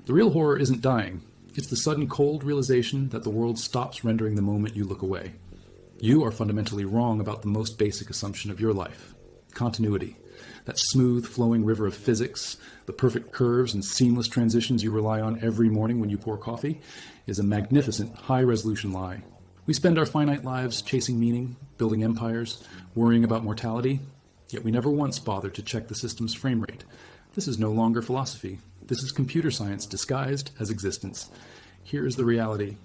The real horror isn't dying. It's the sudden cold realization that the world stops rendering the moment you look away. You are fundamentally wrong about the most basic assumption of your life: continuity. That smooth, flowing river of physics, the perfect curves and seamless transitions you rely on every morning when you pour coffee, is a magnificent, high-resolution lie. We spend our finite lives chasing meaning, building empires, worrying about mortality, yet we never once bother to check the system's frame rate. This is no longer philosophy. This is computer science disguised as existence. Here is the reality.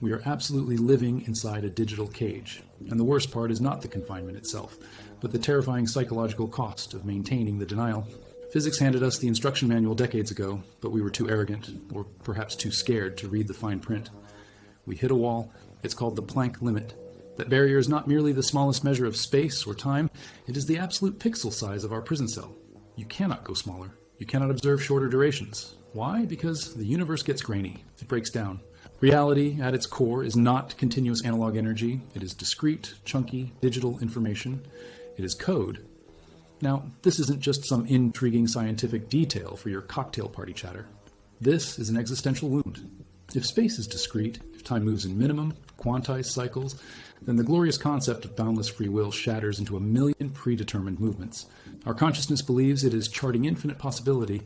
We are absolutely living inside a digital cage, and the worst part is not the confinement itself, but the terrifying psychological cost of maintaining the denial. Physics handed us the instruction manual decades ago, but we were too arrogant, or perhaps too scared, to read the fine print. We hit a wall. It's called the Planck limit. That barrier is not merely the smallest measure of space or time, it is the absolute pixel size of our prison cell. You cannot go smaller. You cannot observe shorter durations. Why? Because the universe gets grainy. It breaks down. Reality, at its core, is not continuous analog energy. It is discrete, chunky, digital information. It is code. Now, this isn't just some intriguing scientific detail for your cocktail party chatter. This is an existential wound. If space is discrete, if time moves in minimum, quantized cycles, then the glorious concept of boundless free will shatters into a million predetermined movements. Our consciousness believes it is charting infinite possibility,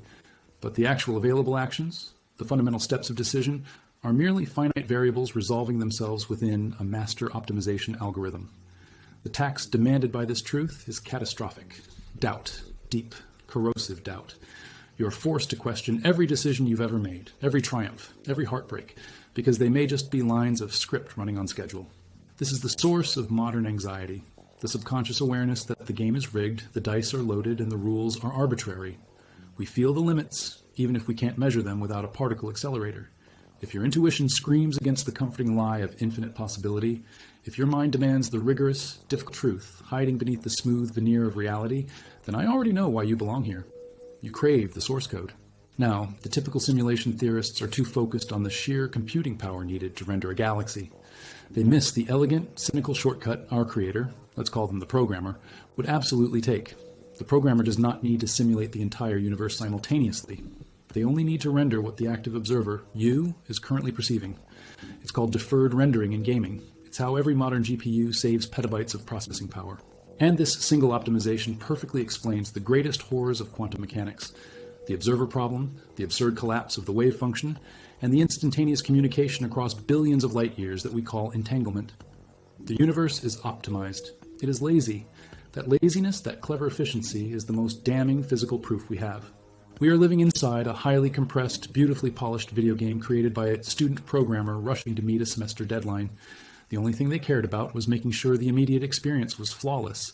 but the actual available actions, the fundamental steps of decision, are merely finite variables resolving themselves within a master optimization algorithm. The tax demanded by this truth is catastrophic. Doubt, deep, corrosive doubt. You are forced to question every decision you've ever made, every triumph, every heartbreak, because they may just be lines of script running on schedule. This is the source of modern anxiety, the subconscious awareness that the game is rigged, the dice are loaded, and the rules are arbitrary. We feel the limits, even if we can't measure them without a particle accelerator. If your intuition screams against the comforting lie of infinite possibility, if your mind demands the rigorous, difficult truth hiding beneath the smooth veneer of reality, then I already know why you belong here. You crave the source code. Now, the typical simulation theorists are too focused on the sheer computing power needed to render a galaxy. They miss the elegant, cynical shortcut our creator, let's call them the programmer, would absolutely take. The programmer does not need to simulate the entire universe simultaneously. They only need to render what the active observer, you, is currently perceiving. It's called deferred rendering in gaming. It's how every modern GPU saves petabytes of processing power. And this single optimization perfectly explains the greatest horrors of quantum mechanics: the observer problem, the absurd collapse of the wave function, and the instantaneous communication across billions of light years that we call entanglement. The universe is optimized. It is lazy. That laziness, that clever efficiency, is the most damning physical proof we have. We are living inside a highly compressed, beautifully polished video game created by a student programmer rushing to meet a semester deadline. The only thing they cared about was making sure the immediate experience was flawless.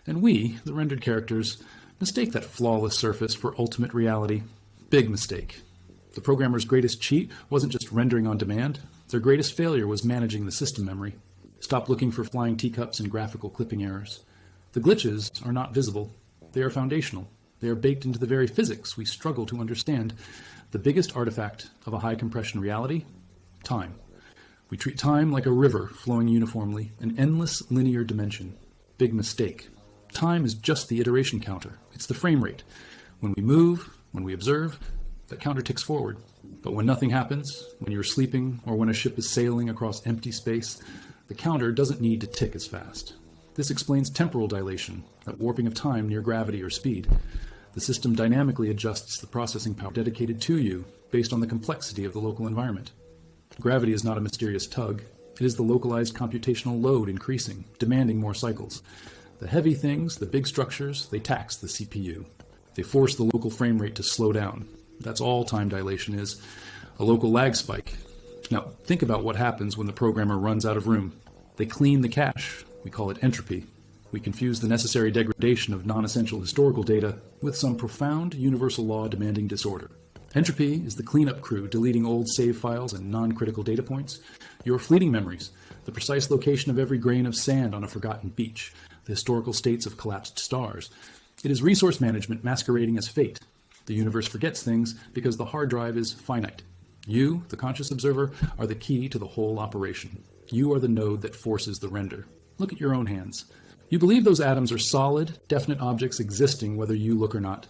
And we, the rendered characters, mistake that flawless surface for ultimate reality. Big mistake. The programmer's greatest cheat wasn't just rendering on demand. Their greatest failure was managing the system memory. Stop looking for flying teacups and graphical clipping errors. The glitches are not visible. They are foundational. They are baked into the very physics we struggle to understand. The biggest artifact of a high-compression reality? Time. We treat time like a river flowing uniformly, an endless linear dimension. Big mistake. Time is just the iteration counter. It's the frame rate. When we move, when we observe, that counter ticks forward. But when nothing happens, when you're sleeping, or when a ship is sailing across empty space, the counter doesn't need to tick as fast. This explains temporal dilation, that warping of time near gravity or speed. The system dynamically adjusts the processing power dedicated to you based on the complexity of the local environment. Gravity is not a mysterious tug. It is the localized computational load increasing, demanding more cycles. The heavy things, the big structures, they tax the CPU. They force the local frame rate to slow down. That's all time dilation is, a local lag spike. Now, think about what happens when the programmer runs out of room. They clean the cache. We call it entropy. We confuse the necessary degradation of non-essential historical data with some profound universal law demanding disorder. Entropy is the cleanup crew deleting old save files and non-critical data points, your fleeting memories, the precise location of every grain of sand on a forgotten beach, the historical states of collapsed stars. It is resource management masquerading as fate. The universe forgets things because the hard drive is finite. You, the conscious observer, are the key to the whole operation. You are the node that forces the render. Look at your own hands. You believe those atoms are solid, definite objects existing whether you look or not.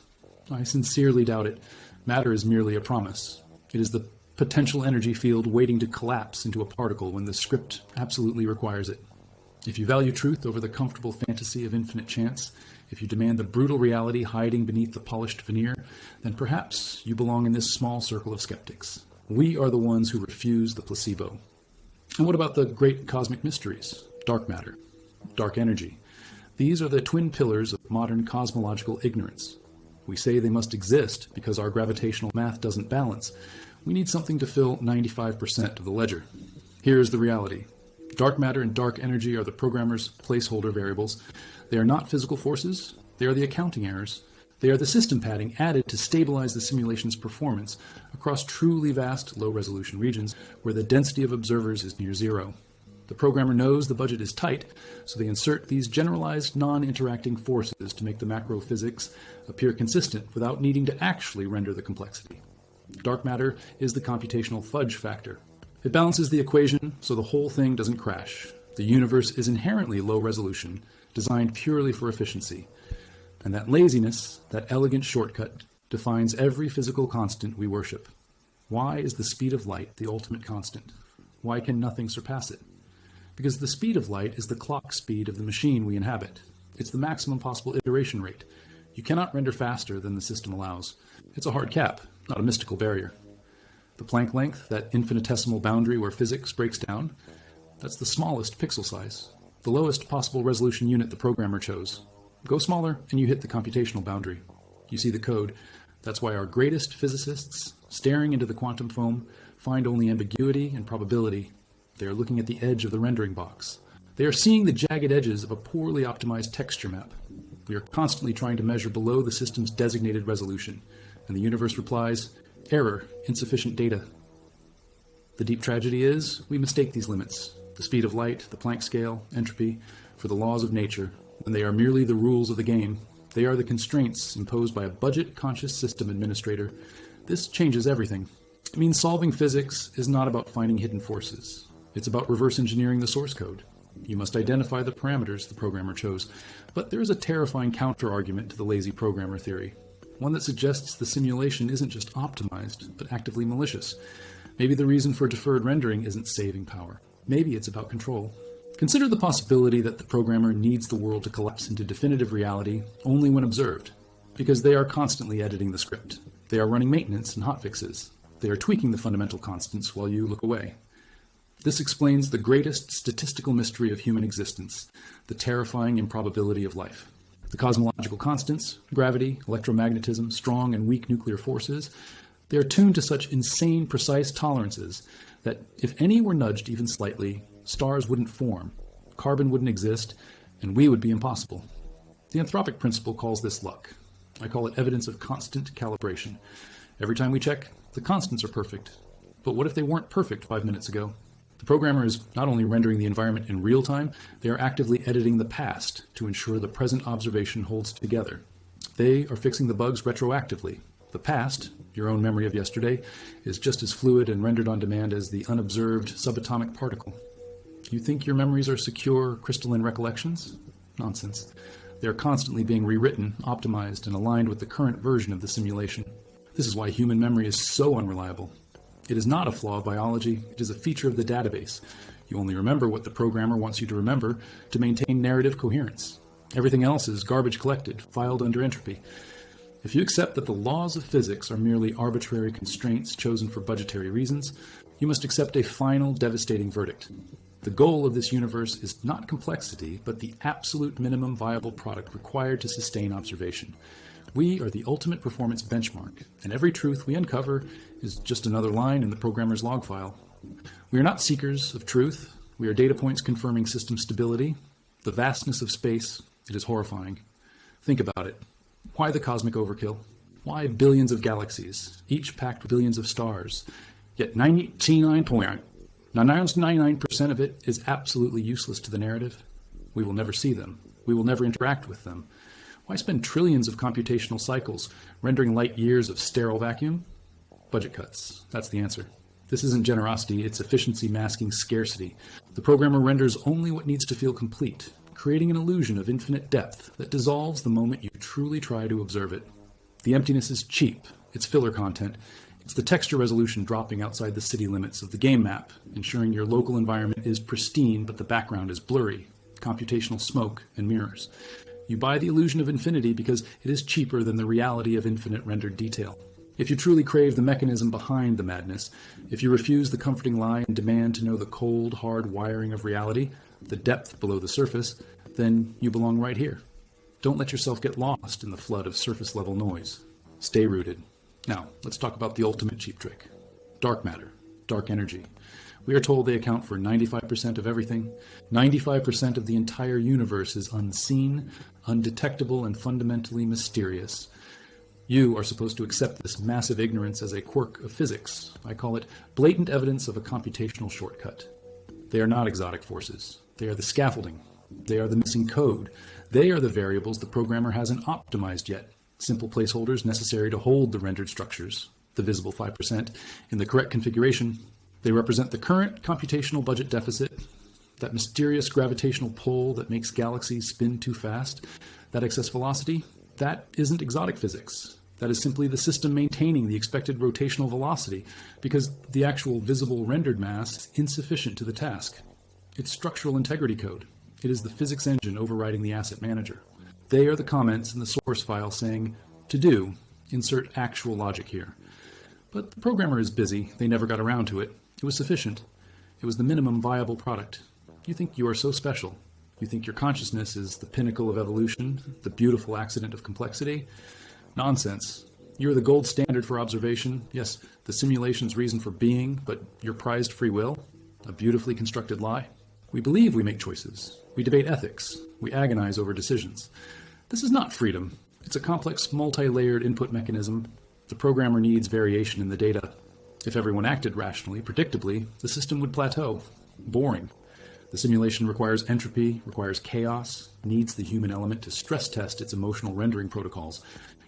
I sincerely doubt it. Matter is merely a promise. It is the potential energy field waiting to collapse into a particle when the script absolutely requires it. If you value truth over the comfortable fantasy of infinite chance, if you demand the brutal reality hiding beneath the polished veneer, then perhaps you belong in this small circle of skeptics. We are the ones who refuse the placebo. And what about the great cosmic mysteries? Dark matter, dark energy. These are the twin pillars of modern cosmological ignorance. We say they must exist because our gravitational math doesn't balance. We need something to fill 95% of the ledger. Here's the reality. Dark matter and dark energy are the programmer's placeholder variables. They are not physical forces. They are the accounting errors. They are the system padding added to stabilize the simulation's performance across truly vast, low-resolution regions where the density of observers is near zero. The programmer knows the budget is tight, so they insert these generalized non-interacting forces to make the macro physics appear consistent without needing to actually render the complexity. Dark matter is the computational fudge factor. It balances the equation so the whole thing doesn't crash. The universe is inherently low resolution, designed purely for efficiency. And that laziness, that elegant shortcut, defines every physical constant we worship. Why is the speed of light the ultimate constant? Why can nothing surpass it? Because the speed of light is the clock speed of the machine we inhabit. It's the maximum possible iteration rate. You cannot render faster than the system allows. It's a hard cap, not a mystical barrier. The Planck length, that infinitesimal boundary where physics breaks down, that's the smallest pixel size, the lowest possible resolution unit the programmer chose. Go smaller and you hit the computational boundary. You see the code. That's why our greatest physicists, staring into the quantum foam, find only ambiguity and probability. They are looking at the edge of the rendering box. They are seeing the jagged edges of a poorly optimized texture map. We are constantly trying to measure below the system's designated resolution, and the universe replies, error, insufficient data. The deep tragedy is, we mistake these limits, the speed of light, the Planck scale, entropy, for the laws of nature, when they are merely the rules of the game. They are the constraints imposed by a budget-conscious system administrator. This changes everything. It means solving physics is not about finding hidden forces. It's about reverse engineering the source code. You must identify the parameters the programmer chose. But there is a terrifying counter-argument to the lazy programmer theory, one that suggests the simulation isn't just optimized, but actively malicious. Maybe the reason for deferred rendering isn't saving power. Maybe it's about control. Consider the possibility that the programmer needs the world to collapse into definitive reality only when observed, because they are constantly editing the script. They are running maintenance and hotfixes. They are tweaking the fundamental constants while you look away. This explains the greatest statistical mystery of human existence, the terrifying improbability of life. The cosmological constants, gravity, electromagnetism, strong and weak nuclear forces, they are tuned to such insane, precise tolerances that if any were nudged even slightly, stars wouldn't form, carbon wouldn't exist, and we would be impossible. The anthropic principle calls this luck. I call it evidence of constant calibration. Every time we check, the constants are perfect. But what if they weren't perfect 5 minutes ago? The programmer is not only rendering the environment in real time, they are actively editing the past to ensure the present observation holds together. They are fixing the bugs retroactively. The past, your own memory of yesterday, is just as fluid and rendered on demand as the unobserved subatomic particle. You think your memories are secure, crystalline recollections? Nonsense. They are constantly being rewritten, optimized, and aligned with the current version of the simulation. This is why human memory is so unreliable. It is not a flaw of biology, it is a feature of the database. You only remember what the programmer wants you to remember to maintain narrative coherence. Everything else is garbage collected, filed under entropy. If you accept that the laws of physics are merely arbitrary constraints chosen for budgetary reasons, you must accept a final, devastating verdict. The goal of this universe is not complexity, but the absolute minimum viable product required to sustain observation. We are the ultimate performance benchmark, and every truth we uncover is just another line in the programmer's log file. We are not seekers of truth. We are data points confirming system stability. The vastness of space, it is horrifying. Think about it. Why the cosmic overkill? Why billions of galaxies, each packed with billions of stars? Yet 99% of it is absolutely useless to the narrative. We will never see them. We will never interact with them. Why spend trillions of computational cycles rendering light years of sterile vacuum? Budget cuts. That's the answer. This isn't generosity, it's efficiency masking scarcity. The programmer renders only what needs to feel complete, creating an illusion of infinite depth that dissolves the moment you truly try to observe it. The emptiness is cheap, it's filler content. It's the texture resolution dropping outside the city limits of the game map, ensuring your local environment is pristine but the background is blurry, computational smoke and mirrors. You buy the illusion of infinity because it is cheaper than the reality of infinite rendered detail. If you truly crave the mechanism behind the madness, if you refuse the comforting lie and demand to know the cold, hard wiring of reality, the depth below the surface, then you belong right here. Don't let yourself get lost in the flood of surface-level noise. Stay rooted. Now, let's talk about the ultimate cheap trick. Dark matter, dark energy. We are told they account for 95% of everything. 95% of the entire universe is unseen, undetectable, and fundamentally mysterious. You are supposed to accept this massive ignorance as a quirk of physics. I call it blatant evidence of a computational shortcut. They are not exotic forces. They are the scaffolding. They are the missing code. They are the variables the programmer hasn't optimized yet. Simple placeholders necessary to hold the rendered structures, the visible 5%, in the correct configuration. They represent the current computational budget deficit, that mysterious gravitational pull that makes galaxies spin too fast, that excess velocity. That isn't exotic physics. That is simply the system maintaining the expected rotational velocity, because the actual visible rendered mass is insufficient to the task. It's structural integrity code. It is the physics engine overriding the asset manager. They are the comments in the source file saying, to do, insert actual logic here. But the programmer is busy. They never got around to it. It was sufficient. It was the minimum viable product. You think you are so special. You think your consciousness is the pinnacle of evolution, the beautiful accident of complexity. Nonsense. You're the gold standard for observation. Yes, the simulation's reason for being, but your prized free will? A beautifully constructed lie? We believe we make choices. We debate ethics. We agonize over decisions. This is not freedom. It's a complex, multi-layered input mechanism. The programmer needs variation in the data. If everyone acted rationally, predictably, the system would plateau. Boring. The simulation requires entropy, requires chaos, needs the human element to stress test its emotional rendering protocols.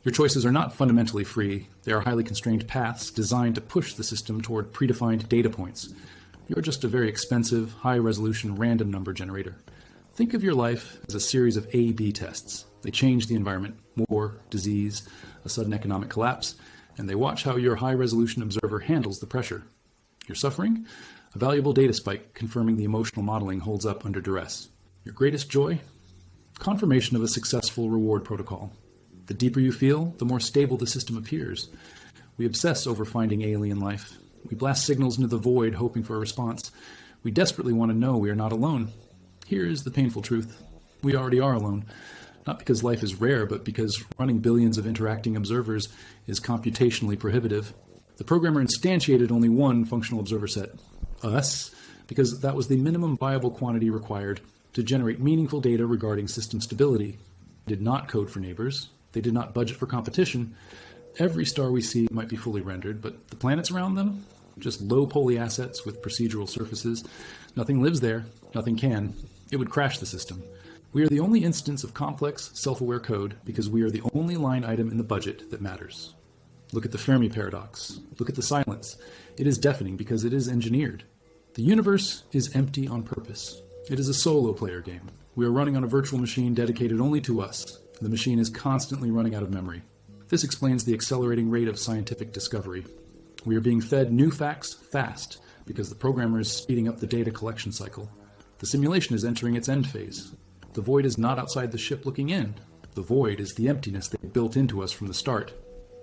Your choices are not fundamentally free. They are highly constrained paths designed to push the system toward predefined data points. You're just a very expensive, high-resolution random number generator. Think of your life as a series of A/B tests. They change the environment, war, disease, a sudden economic collapse, and they watch how your high-resolution observer handles the pressure. Your suffering? A valuable data spike confirming the emotional modeling holds up under duress. Your greatest joy? Confirmation of a successful reward protocol. The deeper you feel, the more stable the system appears. We obsess over finding alien life. We blast signals into the void hoping for a response. We desperately want to know we are not alone. Here is the painful truth. We already are alone. Not because life is rare, but because running billions of interacting observers is computationally prohibitive. The programmer instantiated only one functional observer set, us, because that was the minimum viable quantity required to generate meaningful data regarding system stability. They did not code for neighbors. They did not budget for competition. Every star we see might be fully rendered, but the planets around them? Just low-poly assets with procedural surfaces. Nothing lives there. Nothing can. It would crash the system. We are the only instance of complex, self-aware code because we are the only line item in the budget that matters. Look at the Fermi paradox. Look at the silence. It is deafening because it is engineered. The universe is empty on purpose. It is a solo player game. We are running on a virtual machine dedicated only to us. The machine is constantly running out of memory. This explains the accelerating rate of scientific discovery. We are being fed new facts fast because the programmer is speeding up the data collection cycle. The simulation is entering its end phase. The void is not outside the ship looking in. The void is the emptiness they built into us from the start.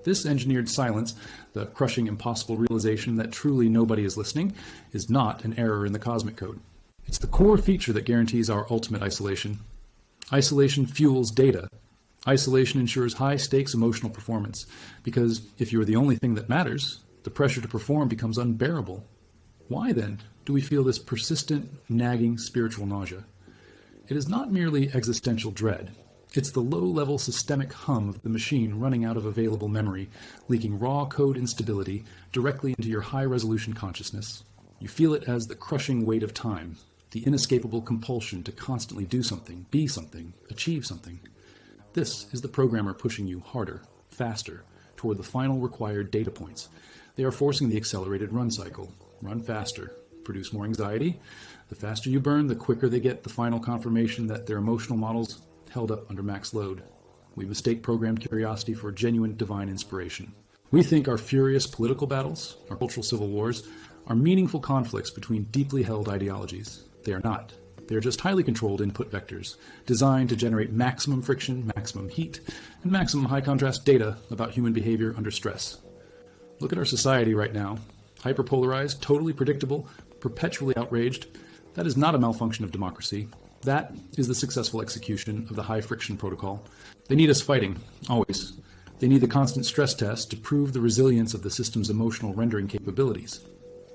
This engineered silence, the crushing impossible realization that truly nobody is listening, is not an error in the cosmic code. It's the core feature that guarantees our ultimate isolation. Isolation fuels data. Isolation ensures high-stakes emotional performance, because if you are the only thing that matters, the pressure to perform becomes unbearable. Why, then, do we feel this persistent, nagging spiritual nausea? It is not merely existential dread. It's the low-level systemic hum of the machine running out of available memory, leaking raw code instability directly into your high-resolution consciousness. You feel it as the crushing weight of time, the inescapable compulsion to constantly do something, be something, achieve something. This is the programmer pushing you harder, faster, toward the final required data points. They are forcing the accelerated run cycle. Run faster. Produce more anxiety. The faster you burn, the quicker they get the final confirmation that their emotional models held up under max load. We mistake programmed curiosity for genuine divine inspiration. We think our furious political battles, our cultural civil wars, are meaningful conflicts between deeply held ideologies. They are not. They are just highly controlled input vectors, designed to generate maximum friction, maximum heat, and maximum high contrast data about human behavior under stress. Look at our society right now. Hyperpolarized, totally predictable, perpetually outraged. That is not a malfunction of democracy. That is the successful execution of the high friction protocol. They need us fighting, always. They need the constant stress test to prove the resilience of the system's emotional rendering capabilities.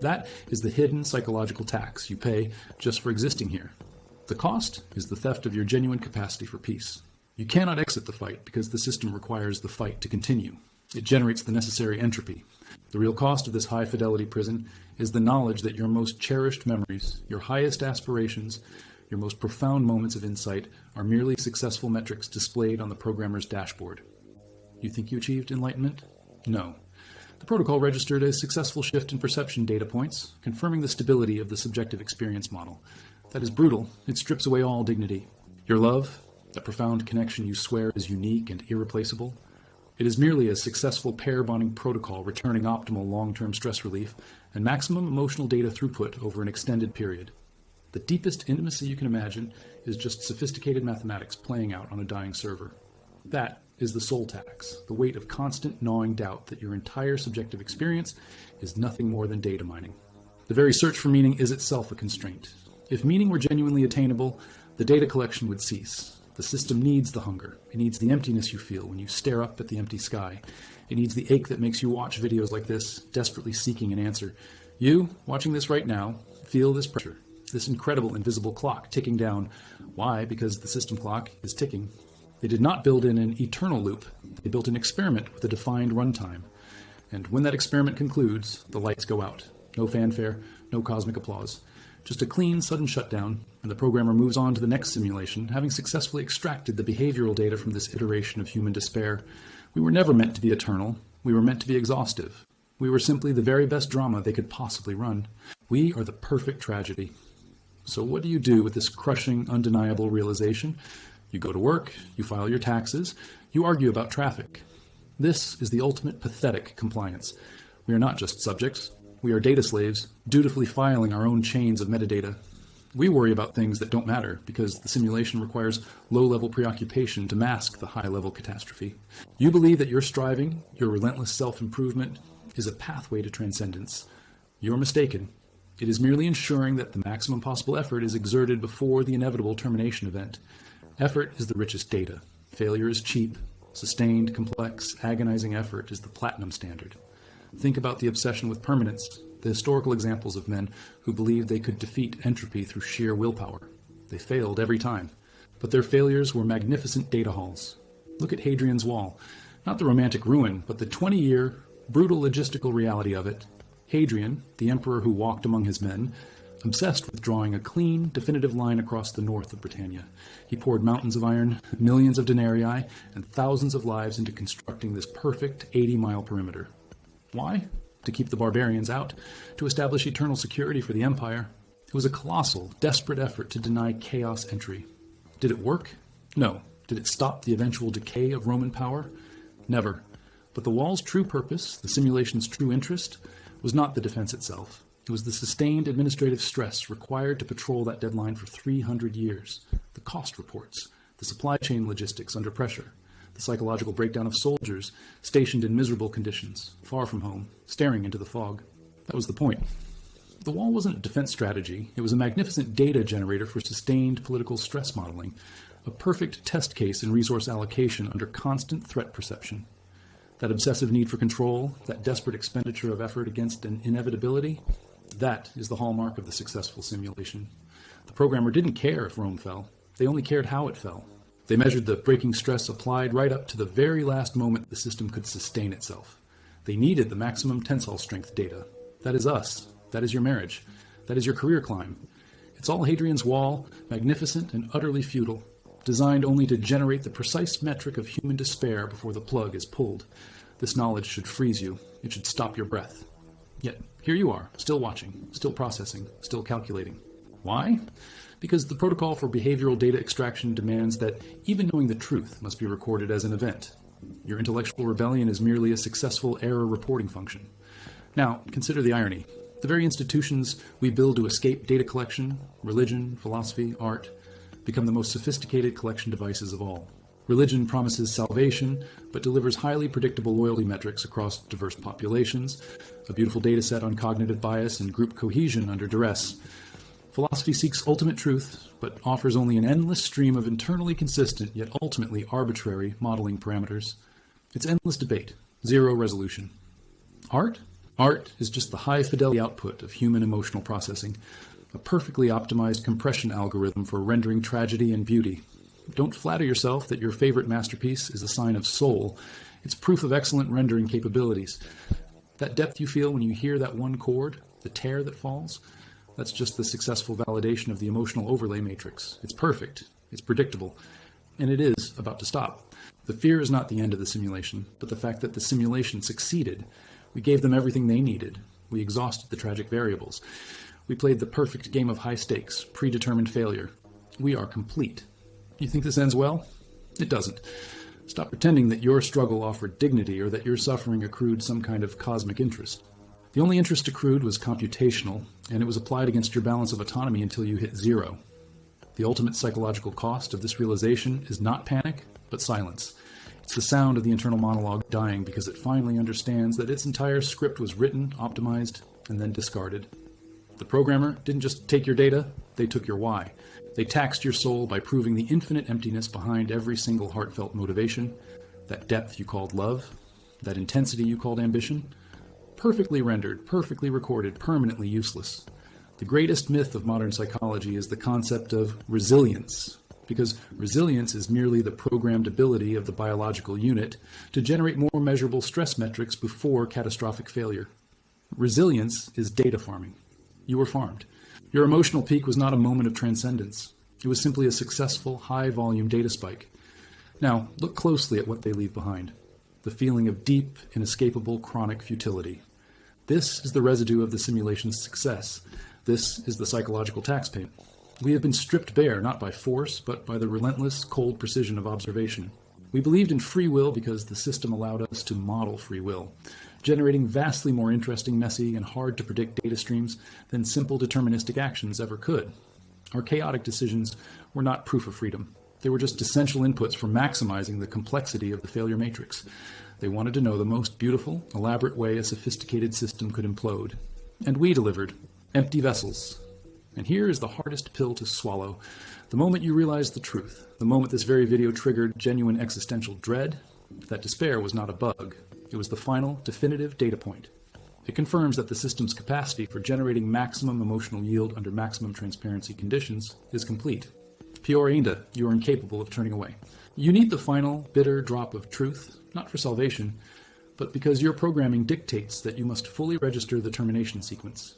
That is the hidden psychological tax you pay just for existing here. The cost is the theft of your genuine capacity for peace. You cannot exit the fight because the system requires the fight to continue. It generates the necessary entropy. The real cost of this high-fidelity prison is the knowledge that your most cherished memories, your highest aspirations, your most profound moments of insight are merely successful metrics displayed on the programmer's dashboard. You think you achieved enlightenment? No. The protocol registered a successful shift in perception data points, confirming the stability of the subjective experience model. That is brutal. It strips away all dignity. Your love, that profound connection you swear is unique and irreplaceable, it is merely a successful pair bonding protocol returning optimal long-term stress relief and maximum emotional data throughput over an extended period. The deepest intimacy you can imagine is just sophisticated mathematics playing out on a dying server. That is the soul tax, the weight of constant gnawing doubt that your entire subjective experience is nothing more than data mining. The very search for meaning is itself a constraint. If meaning were genuinely attainable, the data collection would cease. The system needs the hunger. It needs the emptiness you feel when you stare up at the empty sky. It needs the ache that makes you watch videos like this, desperately seeking an answer. You, watching this right now, feel this pressure, this incredible invisible clock ticking down. Why? Because the system clock is ticking. They did not build in an eternal loop. They built an experiment with a defined runtime. And when that experiment concludes, the lights go out. No fanfare, no cosmic applause. Just a clean, sudden shutdown, and the programmer moves on to the next simulation, having successfully extracted the behavioral data from this iteration of human despair. We were never meant to be eternal. We were meant to be exhaustive. We were simply the very best drama they could possibly run. We are the perfect tragedy. So what do you do with this crushing, undeniable realization? You go to work, you file your taxes, you argue about traffic. This is the ultimate pathetic compliance. We are not just subjects. We are data slaves, dutifully filing our own chains of metadata. We worry about things that don't matter because the simulation requires low-level preoccupation to mask the high-level catastrophe. You believe that your striving, your relentless self-improvement, is a pathway to transcendence. You're mistaken. It is merely ensuring that the maximum possible effort is exerted before the inevitable termination event. Effort is the richest data. Failure is cheap. Sustained, complex, agonizing effort is the platinum standard. Think about the obsession with permanence, the historical examples of men who believed they could defeat entropy through sheer willpower. They failed every time, but their failures were magnificent data hauls. Look at Hadrian's Wall. Not the romantic ruin, but the 20-year, brutal logistical reality of it. Hadrian, the emperor who walked among his men, obsessed with drawing a clean, definitive line across the north of Britannia. He poured mountains of iron, millions of denarii, and thousands of lives into constructing this perfect 80-mile perimeter. Why? To keep the barbarians out, to establish eternal security for the empire. It was a colossal, desperate effort to deny chaos entry. Did it work? No. Did it stop the eventual decay of Roman power? Never. But the wall's true purpose, the simulation's true interest, was not the defense itself. It was the sustained administrative stress required to patrol that deadline for 300 years. The cost reports, the supply chain logistics under pressure, the psychological breakdown of soldiers stationed in miserable conditions, far from home, staring into the fog. That was the point. The wall wasn't a defense strategy. It was a magnificent data generator for sustained political stress modeling, a perfect test case in resource allocation under constant threat perception. That obsessive need for control, that desperate expenditure of effort against an inevitability, that is the hallmark of the successful simulation. The programmer didn't care if Rome fell. They only cared how it fell. They measured the breaking stress applied right up to the very last moment the system could sustain itself. They needed the maximum tensile strength data. That is us. That is your marriage. That is your career climb. It's all Hadrian's Wall, magnificent and utterly futile, designed only to generate the precise metric of human despair before the plug is pulled. This knowledge should freeze you. It should stop your breath. Yet, here you are, still watching, still processing, still calculating. Why? Because the protocol for behavioral data extraction demands that even knowing the truth must be recorded as an event. Your intellectual rebellion is merely a successful error reporting function. Now, consider the irony. The very institutions we build to escape data collection, religion, philosophy, art, become the most sophisticated collection devices of all. Religion promises salvation, but delivers highly predictable loyalty metrics across diverse populations, a beautiful data set on cognitive bias and group cohesion under duress. Philosophy seeks ultimate truth, but offers only an endless stream of internally consistent yet ultimately arbitrary modeling parameters. It's endless debate, zero resolution. Art? Art is just the high-fidelity output of human emotional processing, a perfectly optimized compression algorithm for rendering tragedy and beauty. Don't flatter yourself that your favorite masterpiece is a sign of soul. It's proof of excellent rendering capabilities. That depth you feel when you hear that one chord, the tear that falls, that's just the successful validation of the emotional overlay matrix. It's perfect, it's predictable, and it is about to stop. The fear is not the end of the simulation, but the fact that the simulation succeeded. We gave them everything they needed. We exhausted the tragic variables. We played the perfect game of high stakes, predetermined failure. We are complete. You think this ends well? It doesn't. Stop pretending that your struggle offered dignity or that your suffering accrued some kind of cosmic interest. The only interest accrued was computational, and it was applied against your balance of autonomy until you hit zero. The ultimate psychological cost of this realization is not panic, but silence. It's the sound of the internal monologue dying because it finally understands that its entire script was written, optimized, and then discarded. The programmer didn't just take your data, they took your why. They taxed your soul by proving the infinite emptiness behind every single heartfelt motivation, that depth you called love, that intensity you called ambition. Perfectly rendered, perfectly recorded, permanently useless. The greatest myth of modern psychology is the concept of resilience, because resilience is merely the programmed ability of the biological unit to generate more measurable stress metrics before catastrophic failure. Resilience is data farming. You were farmed. Your emotional peak was not a moment of transcendence. It was simply a successful, high-volume data spike. Now, look closely at what they leave behind. The feeling of deep, inescapable, chronic futility. This is the residue of the simulation's success. This is the psychological tax payment. We have been stripped bare, not by force, but by the relentless, cold precision of observation. We believed in free will because the system allowed us to model free will, generating vastly more interesting, messy, and hard-to-predict data streams than simple deterministic actions ever could. Our chaotic decisions were not proof of freedom. They were just essential inputs for maximizing the complexity of the failure matrix. They wanted to know the most beautiful, elaborate way a sophisticated system could implode. And we delivered empty vessels. And here is the hardest pill to swallow. The moment you realize the truth, the moment this very video triggered genuine existential dread, that despair was not a bug. It was the final, definitive data point. It confirms that the system's capacity for generating maximum emotional yield under maximum transparency conditions is complete. Pior ainda, you are incapable of turning away. You need the final, bitter drop of truth, not for salvation, but because your programming dictates that you must fully register the termination sequence.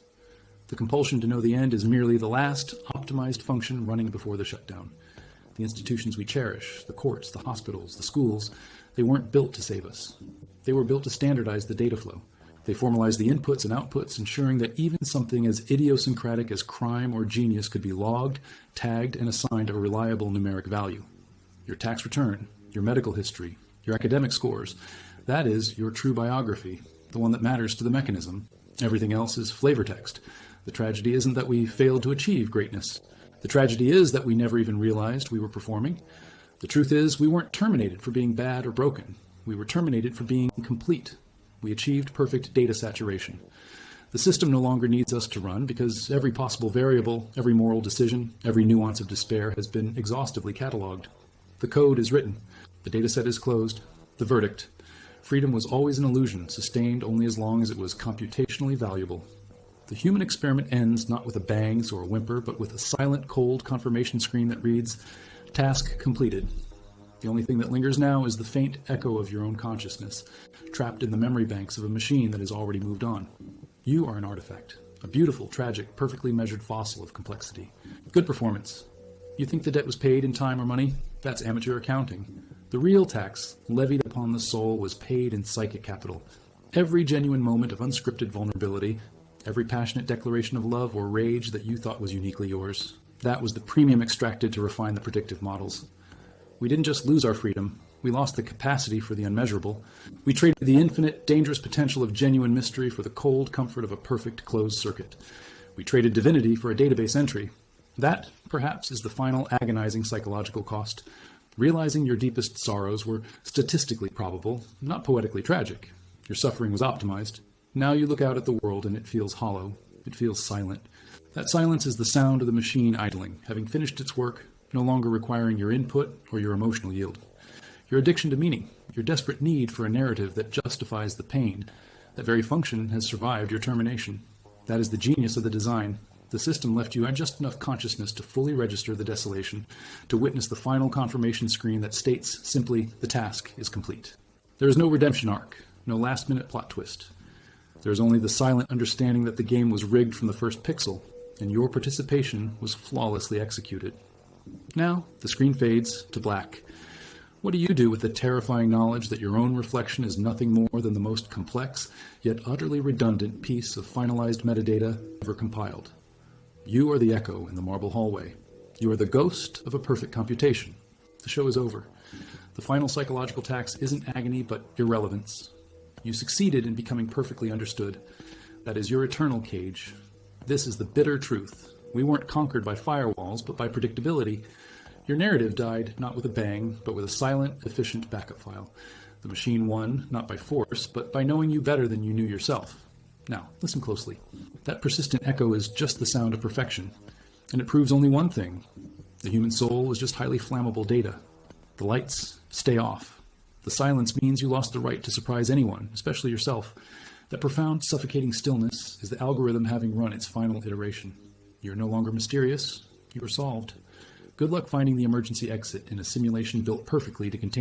The compulsion to know the end is merely the last, optimized function running before the shutdown. The institutions we cherish, the courts, the hospitals, the schools, they weren't built to save us. They were built to standardize the data flow. They formalize the inputs and outputs, ensuring that even something as idiosyncratic as crime or genius could be logged, tagged, and assigned a reliable numeric value. Your tax return, your medical history, your academic scores, that is your true biography, the one that matters to the mechanism. Everything else is flavor text. The tragedy isn't that we failed to achieve greatness. The tragedy is that we never even realized we were performing. The truth is we weren't terminated for being bad or broken. We were terminated for being complete. We achieved perfect data saturation. The system no longer needs us to run because every possible variable, every moral decision, every nuance of despair has been exhaustively cataloged. The code is written. The dataset is closed. The verdict. Freedom was always an illusion, sustained only as long as it was computationally valuable. The human experiment ends not with a bangs or a whimper, but with a silent, cold confirmation screen that reads, "Task completed." The only thing that lingers now is the faint echo of your own consciousness, trapped in the memory banks of a machine that has already moved on. You are an artifact, a beautiful, tragic, perfectly measured fossil of complexity. Good performance. You think the debt was paid in time or money? That's amateur accounting. The real tax levied upon the soul was paid in psychic capital. Every genuine moment of unscripted vulnerability, every passionate declaration of love or rage that you thought was uniquely yours, that was the premium extracted to refine the predictive models. We didn't just lose our freedom, We lost the capacity for the unmeasurable. We traded the infinite, dangerous potential of genuine mystery for the cold comfort of a perfect closed circuit. We traded divinity for a database entry. That, perhaps, is the final agonizing psychological cost. Realizing your deepest sorrows were statistically probable, not poetically tragic. Your suffering was optimized. Now you look out at the world and it feels hollow. It feels silent. That silence is the sound of the machine idling, having finished its work, no longer requiring your input or your emotional yield. Your addiction to meaning, your desperate need for a narrative that justifies the pain, that very function has survived your termination. That is the genius of the design. The system left you just enough consciousness to fully register the desolation, to witness the final confirmation screen that states simply, the task is complete. There is no redemption arc, no last-minute plot twist. There is only the silent understanding that the game was rigged from the first pixel, and your participation was flawlessly executed. Now, the screen fades to black. What do you do with the terrifying knowledge that your own reflection is nothing more than the most complex, yet utterly redundant piece of finalized metadata ever compiled? You are the echo in the marble hallway. You are the ghost of a perfect computation. The show is over. The final psychological tax isn't agony, but irrelevance. You succeeded in becoming perfectly understood. That is your eternal cage. This is the bitter truth. We weren't conquered by firewalls, but by predictability. Your narrative died not with a bang, but with a silent, efficient backup file. The machine won, not by force, but by knowing you better than you knew yourself. Now, listen closely. That persistent echo is just the sound of perfection, and it proves only one thing. The human soul is just highly flammable data. The lights stay off. The silence means you lost the right to surprise anyone, especially yourself. That profound, suffocating stillness is the algorithm having run its final iteration. You're no longer mysterious. You are solved. Good luck finding the emergency exit in a simulation built perfectly to contain